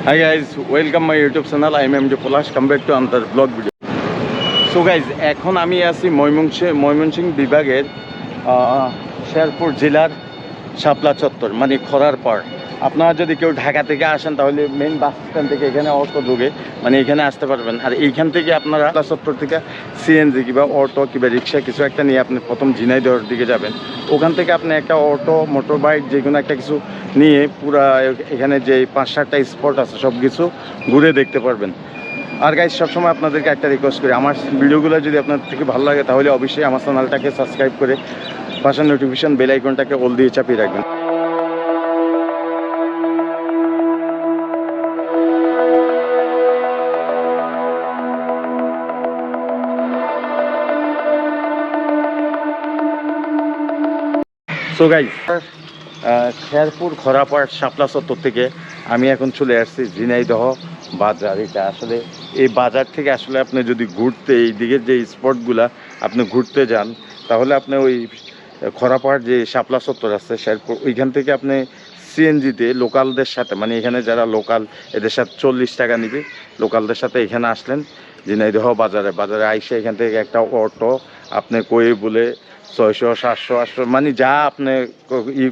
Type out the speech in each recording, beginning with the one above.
Hi guys, welcome my YouTube channel. I am MJ Polash. Come back to another vlog video. So guys, এখন আমি আছি ময়মনসিংহ বিভাগের শেরপুর জেলার শাপলা চত্বর মানে খরার পাড়। আপনারা যদি কেউ ঢাকা থেকে আসেন তাহলে মেইন বাস স্ট্যান্ড থেকে এখানে অটো ঢুকে মানে এখানে আসতে পারবেন। আর এইখান থেকে আপনারা শাপলা চত্বর থেকে সিএনজি কিংবা অটো কিংবা রিক্সা কিছু একটা নিয়ে আপনি প্রথম ঝিনাইদহের দিকে যাবেন। ওখান থেকে আপনি একটা অটো মোটর বাইক যে কোনো একটা কিছু নিয়ে পুরা এখানে যে 5-7টা স্পট আছে সব কিছু ঘুরে দেখতে পারবেন। আর গাইজ সবসময় আপনাদেরকে একটা রিকোয়েস্ট করি, আমার ভিডিওগুলো যদি আপনাদের থেকে ভালো লাগে তাহলে অবশ্যই আমার চ্যানেলটাকে সাবস্ক্রাইব করে পাশের নোটিফিকেশন বেল আইকনটাকে অল দিয়ে চাপিয়ে রাখবেন। সো গাইজ শেরপুর খরাপাড় শাপলা চত্বর থেকে আমি এখন চলে আসছি ঝিনাইদহ বাজার। এটা আসলে এই বাজার থেকে আসলে আপনি যদি ঘুরতে এই দিকের যে স্পটগুলা আপনি ঘুরতে যান তাহলে আপনি ওই খরাপাড় যে শাপলা চত্বর আছে শেরপুর ওইখান থেকে আপনি সিএনজিতে লোকালদের সাথে মানে এখানে যারা লোকাল এদের সাথে 40 টাকা নিবে। লোকালদের সাথে এখানে আসলেন ঝিনাইদহ বাজারে আইসে এখান থেকে একটা অটো আপনি কয়ে বলে 600, 700, 800 মানে যা আপনি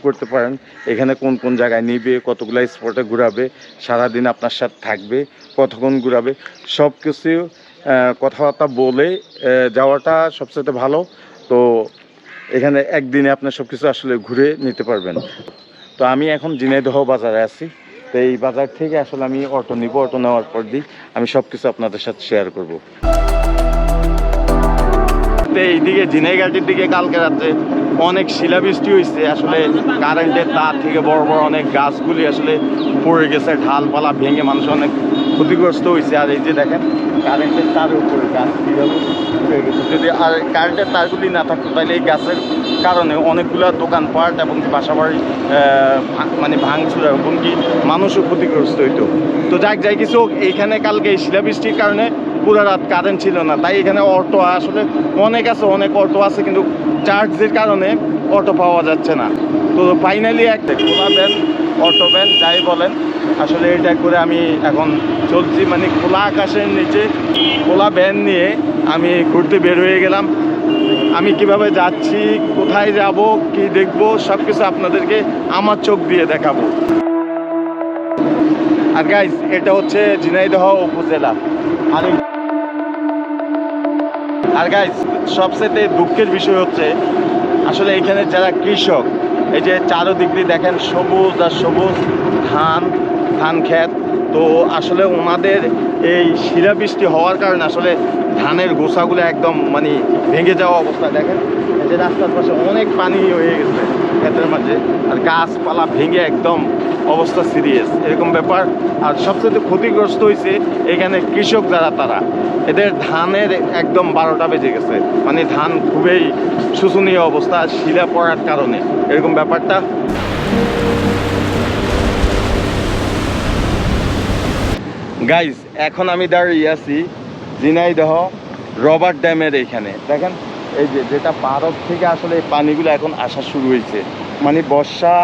করতে পারেন। এখানে কোন কোন জায়গায় নিবে, কতগুলো স্পটে ঘুরাবে, সারাদিন আপনার সাথে থাকবে, কতক্ষণ ঘুরাবে সব কিছু কথাবার্তা বলে যাওয়াটা সবচেয়ে ভালো। তো এখানে একদিনে আপনি সব কিছু আসলে ঘুরে নিতে পারবেন। তো আমি এখন ঝিনাইদহ বাজারে আছি। তো এই বাজার থেকে আসলে আমি অটো নিব, অটো নেওয়ার পর দিয়ে আমি সব কিছু আপনাদের সাথে শেয়ার করব। এইদিকে ঝিনাইগাটির দিকে কালকে রাত্রে অনেক শিলাবৃষ্টি হয়েছে। আসলে কারেন্টের তার থেকে বড় বড় অনেক গাছগুলি আসলে পড়ে গেছে, ঢালপালা ভেঙে মানুষ অনেক ক্ষতিগ্রস্ত হয়েছে। আর এই যে দেখেন কারেন্টের তারের উপরে গাছ কীভাবে পড়ে গেছে। যদি আর কারেন্টের তারগুলি না থাকতো তাহলে এই গাছের কারণে অনেকগুলো দোকানপাট এবং বাসাবাড়ি মানে ভাঙচুর এবং কি মানুষও ক্ষতিগ্রস্ত হইতো। তো যাই কিছু এইখানে কালকে এই শিলাবৃষ্টির কারণে পুরো রাত কারেন্ট ছিল না, তাই এখানে অটো আসলে অনেক অটো আছে কিন্তু চার্জের কারণে অটো পাওয়া যাচ্ছে না। তো ফাইনালি একটা খোলা ভ্যান, অটো ভ্যান যাই বলেন আসলে এটা করে আমি এখন চলছি মানে খোলা আকাশের নিচে খোলা ভ্যান নিয়ে আমি ঘুরতে বের হয়ে গেলাম। আমি কিভাবে যাচ্ছি, কোথায় যাব, কি দেখব সব কিছু আপনাদেরকে আমার চোখ দিয়ে দেখাবো। আর গাইজ এটা হচ্ছে ঝিনাইদহ উপজেলা। আর গাইজ সবচেয়ে দুঃখের বিষয় হচ্ছে আসলে এখানে যারা কৃষক এই যে চারোদিক দিয়ে দেখেন সবুজ আর সবুজ ধান ক্ষেত। তো আসলে ওনাদের এই শিলাবৃষ্টি হওয়ার কারণে আসলে ধানের গোছাগুলো একদম মানে ভেঙে যাওয়া অবস্থা। দেখেন এই যে রাস্তার পাশে অনেক পানি হয়ে গেছে ক্ষেতের মাঝে, আর গাছপালা ভেঙে একদম অবস্থা সিরিয়াস এরকম ব্যাপার। আর সবচেয়ে ক্ষতিগ্রস্ত হয়েছে এখানে কৃষক যারা তারা, এদের ধানের একদম 12টা বেজে গেছে, মানে ধান খুবই শোচনীয় অবস্থা শিলা পড়ার কারণে এরকম ব্যাপারটা। গাইজ এখন আমি দাঁড়িয়ে আছি ঝিনাইদহ রবার্ট ড্যামের এইখানে। দেখেন এই যে যেটা ভারত থেকে আসলে এই পানিগুলো এখন আসা শুরু হয়েছে, মানে বর্ষা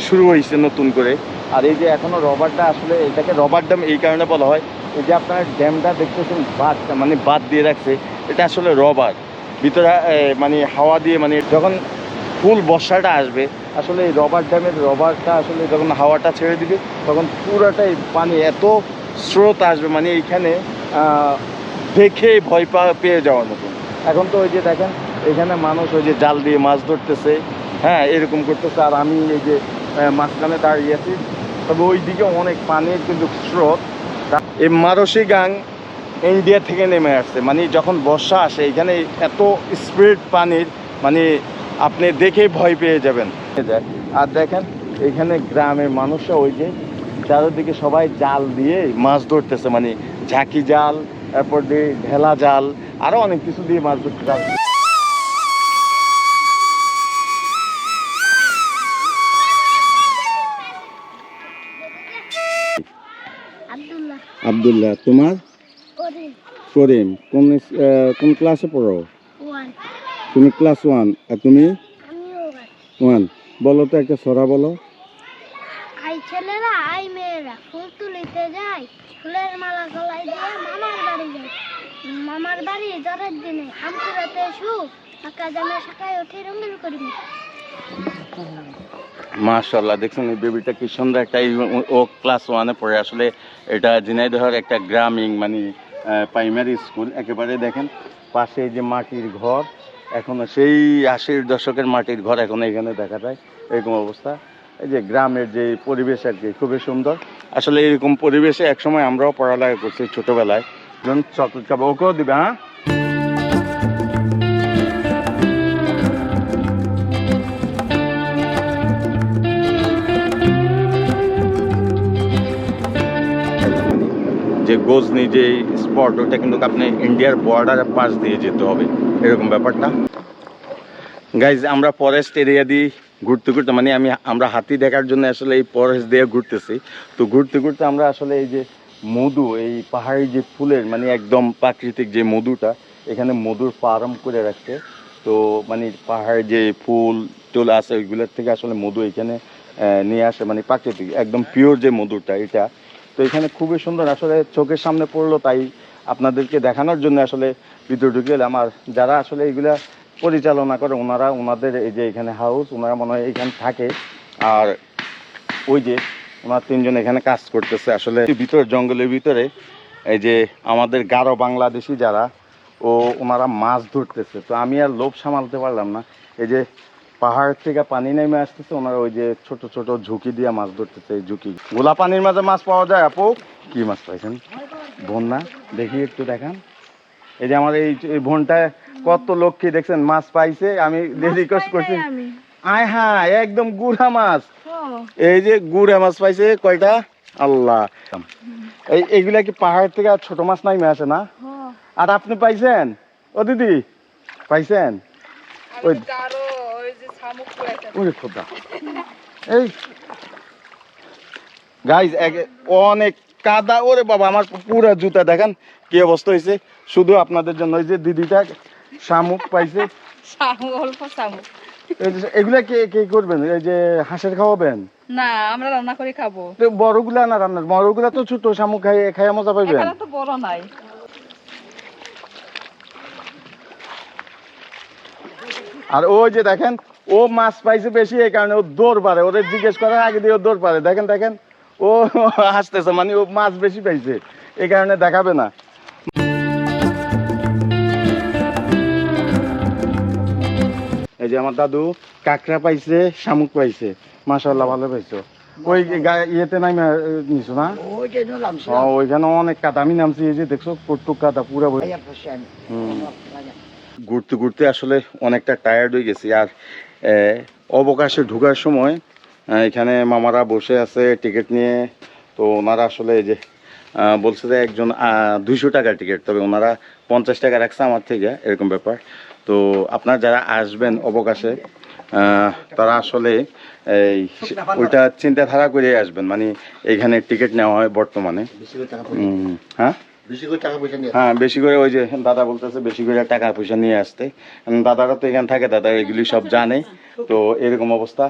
শুরু হয়েছে নতুন করে। আর এই যে এখনো রবারটা আসলে এটাকে রবার্ট ড্যাম এই কারণে বলা হয়, এই যে আপনার ড্যামটা দেখতেছেন বাদ দিয়ে রাখছে, এটা আসলে রবার ভিতরে মানে হাওয়া দিয়ে মানে যখন ফুল বর্ষাটা আসবে আসলে এই রবার্ট ড্যামের রবারটা আসলে যখন হাওয়াটা ছেড়ে দিবে তখন পুরাটাই পানি এত স্রোত আসবে মানে এইখানে দেখে ভয় পেয়ে যাওয়ার মতো। এখন তো ওই যে দেখেন এখানে মানুষ ওই যে জাল দিয়ে মাছ ধরতেছে, হ্যাঁ এরকম করতেছে। আর আমি এই যে মাঝখানে দাঁড়িয়ে আছি, তবে ওই দিকে অনেক পানির কিন্তু স্রোত। এই মারসি গাং ইন্ডিয়া থেকে নেমে আসছে, মানে যখন বর্ষা আসে এখানে এত স্পিড পানির মানে আপনি দেখেই ভয় পেয়ে যাবেন। আর দেখেন এখানে গ্রামের মানুষরা ওই যে চারিদিকে সবাই জাল দিয়ে মাছ ধরতেছে, মানে ঝাঁকি জাল, তারপর দিয়ে ঢেলা জাল, আরো অনেক কিছু দিয়ে মাছ ধরতে যাচ্ছে। আব্দুল্লাহ, তোমার করিম। কোন ক্লাসে পড়ো? তুমি ক্লাস 1 আর তুমি 1। বলো তো একটা ছড়া বলো। আই ছেলেরা আই মেয়ে মেয়েরা ফুল তুলিতে যায়, ফুলের মালা গলায় দিয়ে মামার বাড়ি যায়। মামার বাড়ি জ্বরের দিনে আমপুরাতে সুখ, আকা জামে শাখায় উঠে রঙিন করিবে। মাশাআল্লাহ, দেখছেন এই বেবিটা কি সুন্দর একটা ও ক্লাস 1-এ পড়ে। আসলে এটা ঝিনাইদহের একটা গ্রামীণ মানে প্রাইমারি স্কুল। একেবারে দেখেন পাশে যে মাটির ঘর, এখনো সেই 80-র দশকের মাটির ঘর এখনো এখানে দেখা যায়। এরকম অবস্থা, এই যে গ্রামের যে পরিবেশ আর কি খুবই সুন্দর। আসলে এরকম পরিবেশে একসময় আমরাও পড়ালেখা করছি ছোটবেলায়। যখন চকলেট খাবো ওকেও দিবে। হ্যাঁ, যে গজনি যে স্পট, ওটা কিন্তু আপনি ইন্ডিয়ার বর্ডারের পাশ দিয়ে যেতে হবে, এরকম ব্যাপারটা। গাইজ আমরা ফরেস্ট এরিয়া দিয়ে ঘুরতে ঘুরতে মানে আমরা হাতি দেখার জন্য আসলে এই ফরেস্ট দিয়ে ঘুরতেছি। তো ঘুরতে ঘুরতে আমরা আসলে এই যে মধু, এই পাহাড়ি যে ফুলের মানে একদম প্রাকৃতিক যে মধুটা, এখানে মধুর ফার্ম করে রাখছে। তো মানে পাহাড়ে যে ফুল টুল আছে ওইগুলোর থেকে আসলে মধু এখানে নিয়ে আসে, মানে প্রাকৃতিক একদম পিওর যে মধুটা এটা। তো এখানে খুবই সুন্দর, আসলে চোখের সামনে পড়লো তাই আপনাদেরকে দেখানোর জন্য আসলে ভিতরে ঢুকে এলাম। আর যারা আসলে এগুলা পরিচালনা করে ওনাদের এই যে এখানে হাউস, ওনারা মনে হয় এখানে থাকে। আর ওই যে ওনার 3 জন এখানে কাজ করতেছে আসলে ভিতরে জঙ্গলের ভিতরে। এই যে আমাদের গারো বাংলাদেশি যারা ওনারা মাছ ধরতেছে। তো আমি আর লোভ সামালতে পারলাম না, এই যে পাহাড় থেকে পানি নেমে আসতেছে, ওনারা ওই যে ছোট ছোট ঝুঁকি দিয়ে মাছ ধরতেছে। এই ঝুঁকি গোলা পানির মাঝে মাছ পাওয়া যায়। আপু কি মাছ পাইছেন? বন্যা দেখি একটু দেখান। এই যে আমার এই বোনটা কত লক্ষ্মী দেখছেন মাছ পাইছে। আমি রিকোয়েস্ট করছি, আয় হ্যাঁ একদম গুড়া মাছ। এই যে গুড়া মাছ পাইছে কয়টা, আল্লাহ। এইগুলা কি পাহাড় থেকে ছোট মাছ নাইমে আসে না? আর আপনি পাইছেন? ও দিদি পাইছেন? ওই খোদা, এই গাইজ অনেক কাদা। ওরে বাবা, আমার পুরো জুতা দেখেন কি অবস্থা হয়েছে। শুধু আপনাদের জন্য ওই যে দিদিটা শামুক পাইছে। এগুলা কে কে করবেন? এই যে হাঁসের খাওয়াবেন না, আমরা রান্না করে খাবো। বড়গুলা না রান্নার? বড়গুলা তো ছোট, শামুক খাইয়া মজা পাইবেন। এখানে তো বড় নাই। আর ওই যে দেখেন ও মাছ পাইছে বেশি, এই কারণে ও দৌড় পারে। ওদের জিজ্ঞেস করার আগে দিয়ে ও দৌড় পারে। দেখেন দেখেন ও হাসতেছে, মানে ও মাছ বেশি পাইছে এই কারণে দেখাবে না। এই যে আমার দাদু কাঁকড়া পাইছে, শামুক পাইছে, মাশাআল্লাহ ভালো পাইছো। ওই ইয়েতে নাই নিছো না? ওইখানে অনেক কাদা, আমি নামছি। এই যে দেখছো কটুক কাদা পুরা। ঘুরতে ঘুরতে আসলে অনেকটা টায়ার্ড হয়ে গেছি। আর অবকাশে ঢোকার সময় এখানে মামারা বসে আছে টিকিট নিয়ে। তো ওনারা আসলে এই যে বলছে যে একজন 200 টাকা টিকিট, তবে ওনারা 50 টাকা রাখছে আমার থেকে, এরকম ব্যাপার। তো আপনারা যারা আসবেন অবকাশে তারা আসলে এই ওইটা চিন্তাধারা করে আসবেন, মানে এইখানে টিকিট নেওয়া হয় বর্তমানে। হ্যাঁ হ্যাঁ, বেশি করে ওই যে দাদা বলতেছে বেশি করে টাকা পয়সা নিয়ে আসতে। দাদারা তো এখানে থাকে, দাদা এগুলি সব জানে। তো এরকম অবস্থা।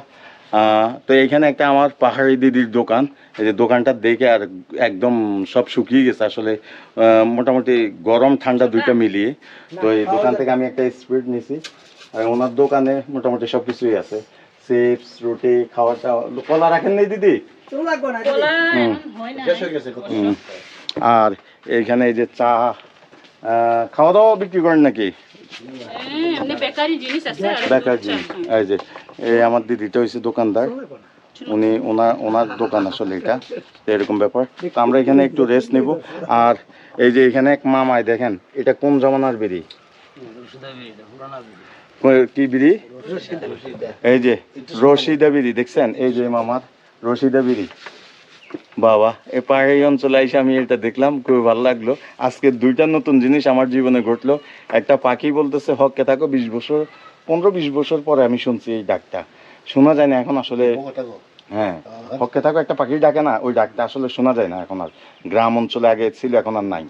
তো এইখানে একটা আমার পাহাড়ি দিদির দোকান, এই যে দোকানটা দেখে আর একদম সব শুকিয়ে গেছে আসলে। মোটামুটি গরম ঠান্ডা দুইটা মিলিয়ে। তো এই দোকান থেকে আমি একটা স্পিড নিছি। আর ওনার দোকানে মোটামুটি সব কিছুই আছে, চিপস, রুটি, খাওয়া টাওয়া। কলা রাখেন নেই দিদি? আর এইখানে এই যে চা, খাওয়া দাওয়া বিক্রি করেন নাকি? বেকারি জিনিস। এই যে এই আমার দিদিটা হয়েছে দোকানদার, উনি ওনার দোকান আসলে এটা, এরকম ব্যাপার। তো আমরা এখানে একটু রেস্ট নিব। আর এই যে এখানে এক মামাই দেখেন, এটা কোন জমানার বিড়ি? কি বিড়ি? এই যে রশিদা বিড়ি, দেখছেন? এই যে মামার রশিদা বিড়ি। বাবা, এই পাহাড়ি অঞ্চলে এসে আমি এটা দেখলাম, খুবই ভালো লাগলো। আজকে 2টা নতুন জিনিস আমার জীবনে ঘটলো। একটা পাখি বলতেছে হককে থাকো, 15-20 বছর পরে আমি শুনছি এই ডাকটা। শোনা যায় না এখন আসলে। হ্যাঁ, হককে থাকো একটা পাখি ডাকে না, ওই ডাকটা আসলে শোনা যায় না এখন আর। গ্রাম অঞ্চলে আগে ছিল, এখন আর নাই।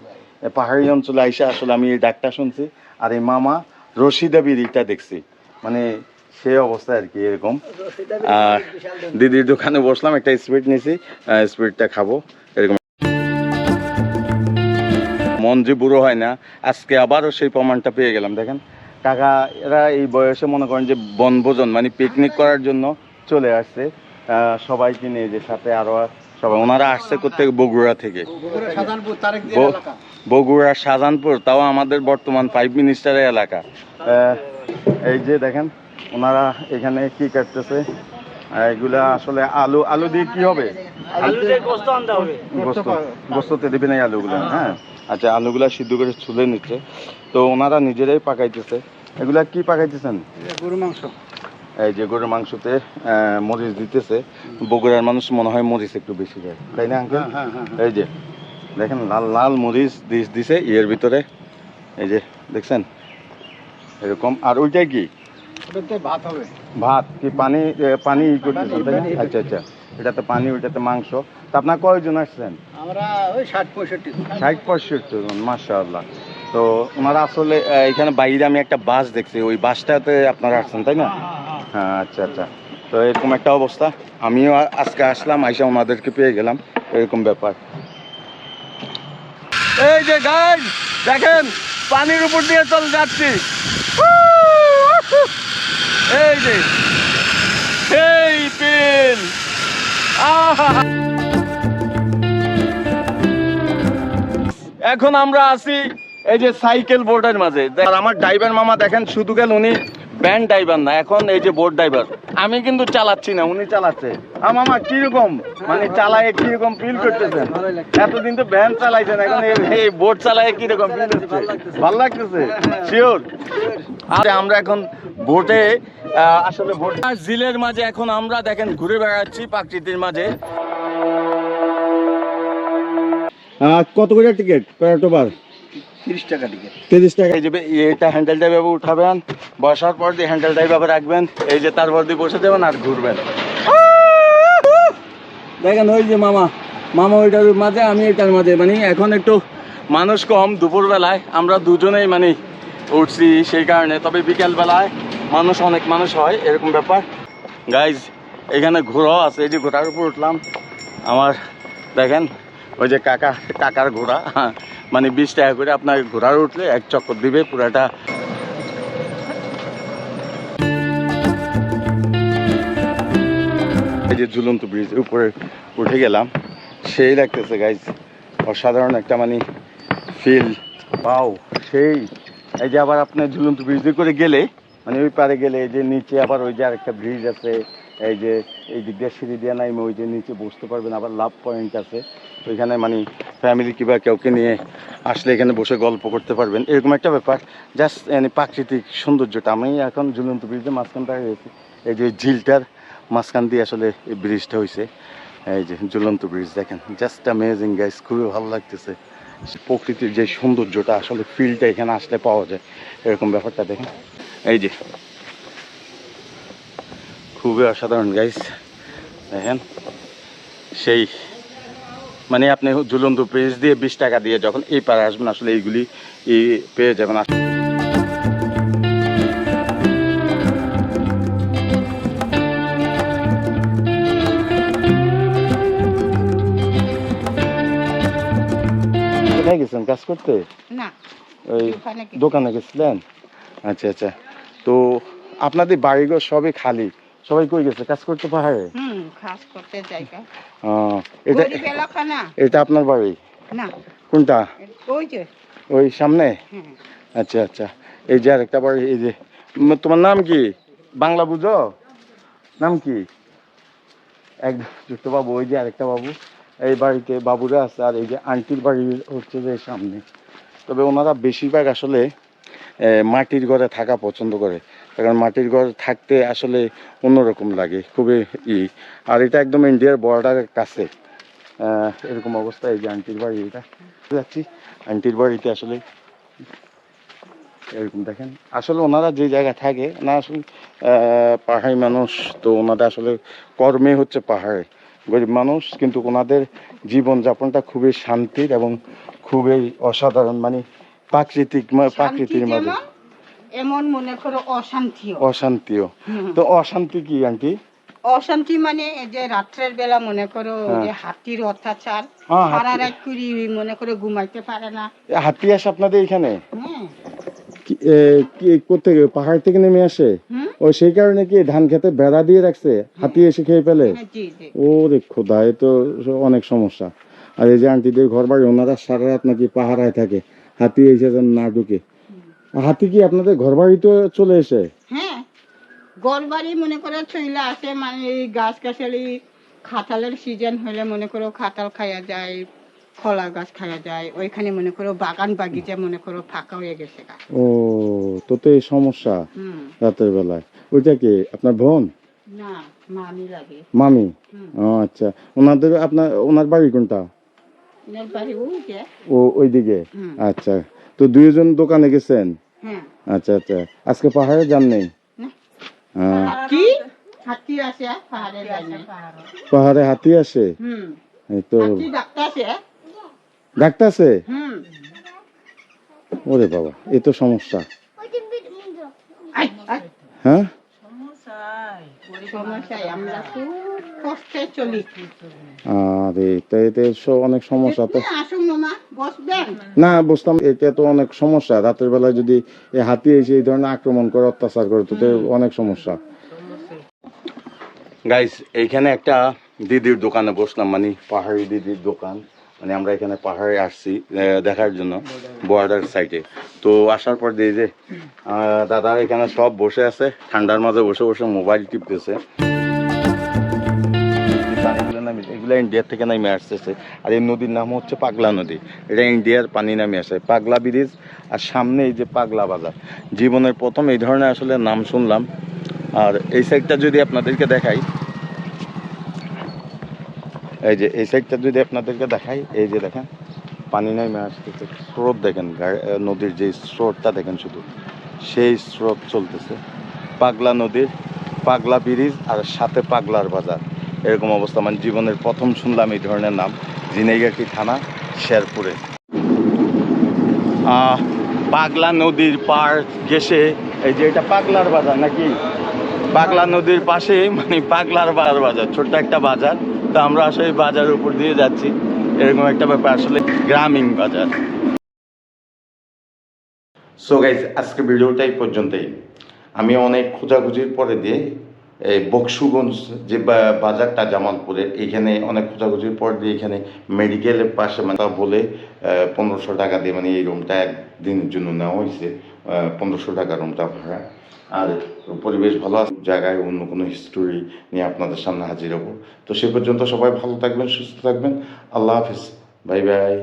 পাহাড়ি অঞ্চলে আইসা আসলে আমি এই ডাকটা শুনছি। আর এই মামা রশিদা বিড়িটা দেখছি, মানে সেই অবস্থা আর কি এরকম। আর দিদির দোকানে বসলাম, একটা স্পিড নিয়েছি, স্পিডটা খাবো এরকম। মন যে বুড়ো হয় না, আজকে আবারও সেই প্রমাণটা পেয়ে গেলাম। দেখেন কাকা এরা এই বয়সে মনে করেন যে বনভোজন মানে পিকনিক করার জন্য চলে আসছে সবাইকে নিয়ে, যে সাথে আরো সবাই ওনারা আসছে কোথেকে, বগুড়া থেকে, বগুড়া শাহজাহানপুর, তাও আমাদের বর্তমান 5 মিনিস্টারের এলাকা। এই যে দেখেন ওনারা এখানে কি কাটতেছে, এগুলা আসলে আলু, আলু দিয়ে কি হবে, গোস্ততে দিবে না আলুগুলো, হ্যাঁ আচ্ছা আলুগুলা সিদ্ধ করে ছুলে নিচ্ছে, তো ওনারা নিজেরাই পাকাইতেছে। এগুলা কি পাকাইতেছেন? গরু মাংস। এই যে গরুর মাংসতে মরিচ দিতেছে, বগুড়ার মানুষ মনে হয় মরিচ একটু বেশি খায়, তাই না আঙ্কেল? এই যে দেখেন লাল লাল মরিচ দিছে ইয়ের ভিতরে, এই যে দেখছেন এরকম। আর ওইটাই কি ভাত হবে, ভাত কি পানি পানি করতেছেন, তাই না? আচ্ছা আচ্ছা, এটাতে পানি ওইটাতে মাংস। তা আপনার কয়জন আসছেন? আমরা ওই 60-65 জন, মাশাআল্লাহ। তো ওনারা আসলে এখানে বাইরে আমি একটা বাস দেখছি, ওই বাসটাতে আপনারা আসছেন তাই না? হ্যাঁ আচ্ছা আচ্ছা। তো এরকম একটা অবস্থা, আমিও আজকে আসলাম, আইসা ওনাদেরকে পেয়ে গেলাম, এরকম ব্যাপার। এই যে গাইস দেখেন পানির উপর দিয়ে চলে যাচ্ছি, এই যে এই পেন, আহা। এখন আমরা আছি এই যে সাইকেল বোর্ডের মাঝে। আর আমার ড্রাইভার মামা দেখেন, শুধু গেল উনি ভ্যান ড্রাইভার না, এখন এই যে বোট ড্রাইভার। আমি কিন্তু চালাচ্ছি না, উনি চালাচ্ছে। মামা কিরকম মানে চালায় কিরকম ফিল করতেছেন? এতদিন তো ভ্যান চালাইছেন, এখন এই বোট চালায় কিরকম ফিল হচ্ছে? ভালো লাগতেছে শিওর। আর আমরা এখন বোটে আসলে বোট ঝিলের মাঝে এখন আমরা দেখেন ঘুরে বেড়াচ্ছি প্রাকৃতির মাঝে। কত করে টিকিট পেরাটোবার? 30 টাকা টিকিট। 30 টাকা। এই যে এটা হ্যান্ডেলটা এভাবে উঠাবেন, বসার পর দিয়ে হ্যান্ডেলটা এইভাবে রাখবেন, এই যে তারপর দিয়ে বসে দেবেন আর ঘুরবেন। দেখেন ওই যে মামা, মামা ওইটার মাঝে, আমি এটার মাঝে, মানে এখন একটু মানুষ কম, দুপুরবেলায় আমরা দুজনেই মানে উঠছি সেই কারণে, তবে বিকেলবেলায় অনেক মানুষ হয় এরকম ব্যাপার। গাইজ এখানে ঘোড়াও আছে, এই যে ঘোড়ার উপর উঠলাম। আমার দেখেন ওই যে কাকার ঘোড়া, মানে 20 টাকা করে আপনার ঘোড়ার উঠলে এক চক্কর দিবে পুরাটা। এই যে ঝুলন্ত ব্রিজের উপরে উঠে গেলাম, সেই লাগতেছে গাইজ, অসাধারণ একটা মানে ফিল পাও সেই। এই যে আবার আপনার ঝুলন্ত ব্রিজ করে গেলে মানে ওই পারে গেলে এই যে নিচে আবার ওই যে আরেকটা ব্রিজ আছে, এই যে এই দিক দিয়ে সিঁড়ি দিয়ে নাইমে ওই যে নিচে বসতে পারবেন, আবার লাভ পয়েন্ট আছে ওইখানে, মানে ফ্যামিলি কিংবা কাউকে নিয়ে আসলে এখানে বসে গল্প করতে পারবেন, এরকম একটা ব্যাপার। জাস্ট মানে প্রাকৃতিক সৌন্দর্যটা। আমি এখন ঝুলন্ত ব্রিজের মাঝখানটা গেছি, এই যে ঝিলটার মাঝখান দিয়ে আসলে এই ব্রিজটা হয়েছে, এই যে ঝুলন্ত ব্রিজ দেখেন, জাস্ট অ্যামেজিং গাইস, খুবই ভালো লাগতেছে। প্রকৃতির যে সৌন্দর্যটা আসলে ফিলটা এখানে আসলে পাওয়া যায়, এরকম ব্যাপারটা দেখেন, এই যে খুবই অসাধারণ গাইস দেখেন। সেই মানে আপনি ঝুলন্ত ব্রিজ দিয়ে 20 টাকা দিয়ে যখন এই পারে আসবেন আসলে এইগুলি পেয়ে যাবেন। কোথায় গেছেন কাজ করতে? না, ওই দোকানে গেছিলেন? আচ্ছা আচ্ছা। তো আপনাদের বাড়িঘর সবই খালি, সবাই কই গেছে কাজ করতে পাহাড়ে? কাজ করতে জায়গা। এটা এটা আপনার বাড়ি? না। কোনটা? ওই যে ওই সামনে? আচ্ছা আচ্ছা। এই যে আরেকটা বাড়ি, এই যে তোমার নাম কি? বাংলা বুঝো? নাম কি? এক ছোট্ট বাবু, ওই যে আরেকটা বাবু, এই বাড়িতে বাবুরা আছে। আর এই যে আন্টির বাড়ি হচ্ছে যে সামনে। তবে ওনারা বেশিরভাগ আসলে মাটির ঘরে থাকা পছন্দ করে, কারণ মাটির ঘর থাকতে আসলে অন্যরকম লাগে, খুবই আর এটা একদম ইন্ডিয়ার বর্ডারের কাছে, এরকম অবস্থা। এই যে আন্টির বাড়ি, এটা যাচ্ছি আন্টির বাড়িতে আসলে এরকম দেখেন। আসলে ওনারা যে জায়গায় থাকে, ওনারা আসলে পাহাড়ি মানুষ, তো ওনাদের আসলে কর্মে হচ্ছে পাহাড়ে, গরিব মানুষ, কিন্তু ওনাদের জীবনযাপনটা খুবই শান্তির এবং খুবই অসাধারণ, মানে প্রাকৃতির মাঝে। এমন মনে করো অশান্তিও। অশান্তিও। তো অশান্তি কি আন্টি? অশান্তি মানে এই যে রাত্রের বেলা মনে করো হ্যাঁ। যে হাতির অত্যাচার, হ্যাঁ, সারা হাতি- রাত করে মনে করে ঘুমাইতে পারে না। হাতি আসে আপনাদের এখানে? হ্যাঁ। কি কোথেকে, পাহাড় থেকে নেমে আসে? হুম। ও সেই কারণে কি ধান খেতে বেড়া দিয়ে রাখছে, হাতি এসে খেয়ে ফেলে? হ্যাঁ, জি জি। ওরে খোদা, এ তো অনেক সমস্যা। আর এই যে আন্টিদের ঘর বাড়ি, ওনারা সারা রাত নাকি পাহারায় থাকে, হাতি এসে যেন না ঢুকে। হাতি কি আপনাদের ঘর বাড়িতে চলে এসে? হ্যাঁ, গড়বাড়ি মনে করো চইলা আসে, মানে এই গাছ গাছালি খাতালের সিজন হলে মনে করো খাতাল খাওয়া যায়, কলা গাছ খাওয়া যায়, ওইখানে মনে করো বাগান বাগিচা মনে করো ফাঁকা হয়ে গেছে গা। ও, তো এই সমস্যা হুম। রাতের বেলায়। ওইটা কি আপনার বোন? না, মামি লাগে। মামি? হুম। ও আচ্ছা। ওনার বাড়ি কোনটা? এর বাড়ি ওই যে। ও ওইদিকে? হুম। আচ্ছা। তো দুইজন দোকানে গেছেন? হ্যাঁ। আচ্ছা আচ্ছা। আজকে পাহাড়ে যান নেই? না। হ্যাঁ। কি হাতি আসে পাহাড়ে যায় না। পাহাড়ে হাতি আসে? হুম। এই তো হাতি ডাক্তার আসে। ডাকতেছে? হুম। ওরে বাবা, এ তো সমস্যা। ওই যে মিন্দ্র আই আই হ্যাঁ, সমস্যায় আমরা খুব কষ্টে চলি। আরে তো এতে অনেক সমস্যা তো। আসুন মামা, বসবেন। না, বুঝতাম, এটা তো অনেক সমস্যা। রাতের বেলায় যদি এই হাতি এসে এই ধরনের আক্রমণ করে, অত্যাচার করে, তো তো অনেক সমস্যা। গাইস, এইখানে একটা দিদির দোকানে বসলাম, মানে পাহাড়ি দিদির দোকান। মানে আমরা এখানে পাহাড়ে আসছি দেখার জন্য, বর্ডার সাইডে। তো আসার পর দিয়ে যে দাদা এখানে সব বসে আছে, ঠান্ডার মাঝে বসে বসে মোবাইল টিপতেছে। এগুলো ইন্ডিয়ার থেকে নামে আসতেছে। আর এই নদীর নাম হচ্ছে পাগলা নদী। এটা ইন্ডিয়ার পানি নামে আসে, পাগলা ব্রিজ। আর সামনে এই যে পাগলা বাজার। জীবনের প্রথম এই ধরনের আসলে নাম শুনলাম। আর এই সাইডটা যদি আপনাদেরকে দেখাই, এই যে এই সাইডটা যদি আপনাদেরকে দেখাই, এই যে দেখেন পানি নামে আসতেছে, স্রোত দেখেন, নদীর যে স্রোতটা দেখেন, শুধু সেই স্রোত চলতেছে। পাগলা নদীর পাগলা ব্রিজ আর সাথে পাগলার বাজার, এরকম অবস্থা। মানে জীবনের প্রথম শুনলাম এই ধরনের নাম, ঝিনাইগাতি থানা, শেরপুরে। পাগলা নদীর পার ঘেঁষে এই যে এটা পাগলার বাজার নাকি? পাগলা নদীর পাশে মানে পাগলার বাজার, ছোট্ট একটা বাজার। তো আমরা আসলে বাজারের উপর দিয়ে যাচ্ছি, এরকম একটা ব্যাপার, আসলে গ্রামীণ বাজার। সো গাইজ, আজকে ভিডিওটা এই পর্যন্তই। আমি অনেক খোঁজাখুঁজির পরে দিয়ে এই বকশুগঞ্জ যে বাজারটা জামালপুরের, এইখানে অনেক খোঁজাখুঁজির পর দিয়ে এখানে মেডিকেলের পাশে মানে বলে 1500 টাকা দিয়ে মানে এই রুমটা একদিনের জন্য নেওয়া হয়েছে। 1500 টাকা রুমটা ভাড়া। আর পরিবেশ ভালো আছে, জায়গায় অন্য কোনো হিস্টোরি নিয়ে আপনাদের সামনে হাজির হব। তো সে পর্যন্ত সবাই ভালো থাকবেন, সুস্থ থাকবেন। আল্লাহ হাফিজ, বাই বাই।